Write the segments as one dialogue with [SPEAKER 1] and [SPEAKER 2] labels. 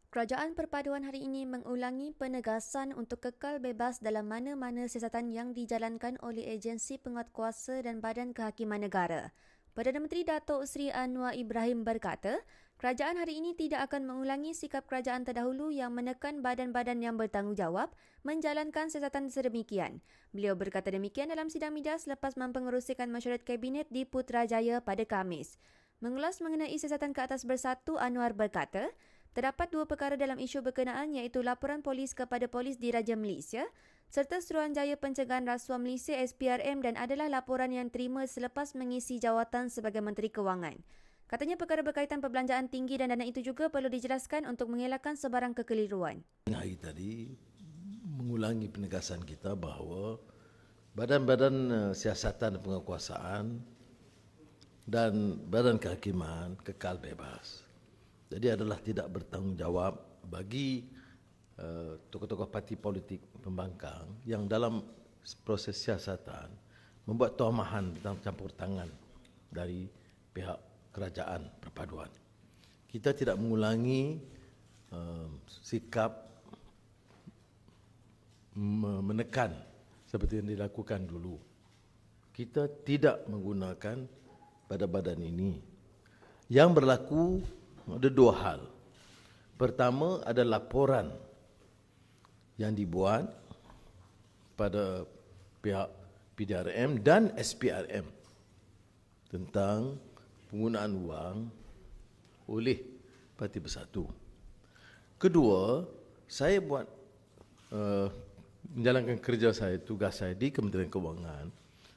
[SPEAKER 1] Kerajaan Perpaduan hari ini mengulangi penegasan untuk kekal bebas dalam mana-mana siasatan yang dijalankan oleh agensi penguatkuasa dan Badan Kehakiman Negara. Perdana Menteri Datuk Seri Anwar Ibrahim berkata, kerajaan hari ini tidak akan mengulangi sikap kerajaan terdahulu yang menekan badan-badan yang bertanggungjawab menjalankan siasatan sedemikian. Beliau berkata demikian dalam sidang media selepas mempengerusikan mesyuarat Kabinet di Putrajaya pada Khamis. Mengulas mengenai siasatan ke atas bersatu, Anwar berkata, terdapat dua perkara dalam isu berkenaan iaitu laporan polis kepada polis diraja Malaysia serta Suruhanjaya Pencegahan Rasuah Malaysia SPRM dan adalah laporan yang terima selepas mengisi jawatan sebagai Menteri Kewangan. Katanya perkara berkaitan perbelanjaan tinggi dan dana itu juga perlu dijelaskan untuk mengelakkan sebarang kekeliruan.
[SPEAKER 2] Hari tadi mengulangi penegasan kita bahawa badan-badan siasatan dan penguasaan dan badan kehakiman kekal bebas. Jadi adalah tidak bertanggungjawab bagi tokoh-tokoh parti politik pembangkang yang dalam proses siasatan membuat tomahan tentang campur tangan dari pihak kerajaan perpaduan. Kita tidak mengulangi sikap menekan seperti yang dilakukan dulu. Kita tidak menggunakan badan-badan ini. Yang berlaku ada dua hal. Pertama ada laporan yang dibuat pada pihak PDRM dan SPRM tentang penggunaan wang oleh Parti Bersatu. Kedua, saya menjalankan kerja saya, tugas saya di Kementerian Kewangan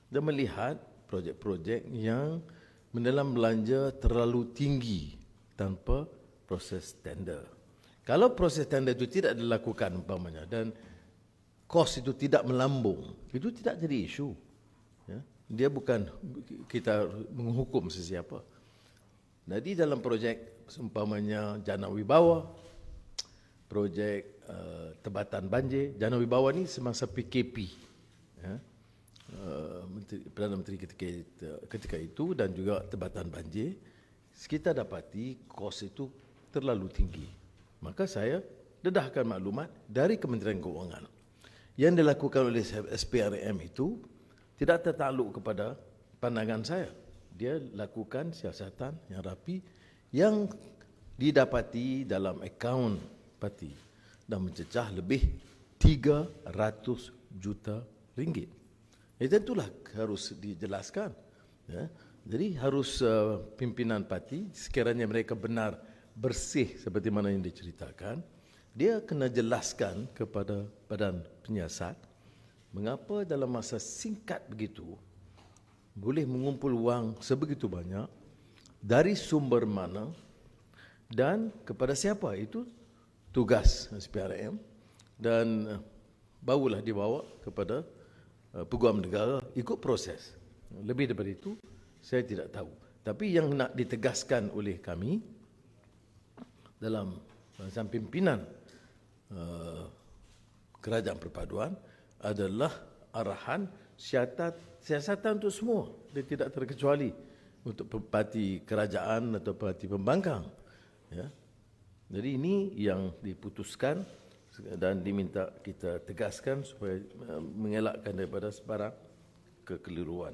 [SPEAKER 2] dan melihat projek-projek yang mendalam belanja terlalu tinggi tanpa proses tender. Kalau proses tender itu tidak dilakukan umpamanya dan kos itu tidak melambung, itu tidak jadi isu. Ya? Dia bukan kita menghukum sesiapa. Jadi dalam projek umpamanya Jana Wibawa, projek Tebatan Banjir, Jana Wibawa ni semasa PKP. Ya? Perdana Menteri ketika itu dan juga Tebatan Banjir, kita dapati kos itu terlalu tinggi. Maka saya dedahkan maklumat dari Kementerian Kewangan. Yang dilakukan oleh SPRM itu tidak tertakluk kepada pandangan saya. Dia lakukan siasatan yang rapi yang didapati dalam akaun parti dan mencecah lebih 300 juta ringgit. Itulah harus dijelaskan. Ya. Jadi harus pimpinan parti sekiranya mereka benar bersih seperti mana yang diceritakan, dia kena jelaskan kepada badan penyiasat mengapa dalam masa singkat begitu boleh mengumpul wang sebegitu banyak, dari sumber mana dan kepada siapa. Itu tugas SPRM dan barulah dibawa kepada Peguam Negara ikut proses. Lebih daripada itu saya tidak tahu. Tapi yang nak ditegaskan oleh kami dalam pimpinan kerajaan perpaduan adalah arahan siasatan untuk semua. Dia tidak terkecuali untuk parti kerajaan atau parti pembangkang. Ya. Jadi ini yang diputuskan dan diminta kita tegaskan supaya mengelakkan daripada sebarang kekeliruan.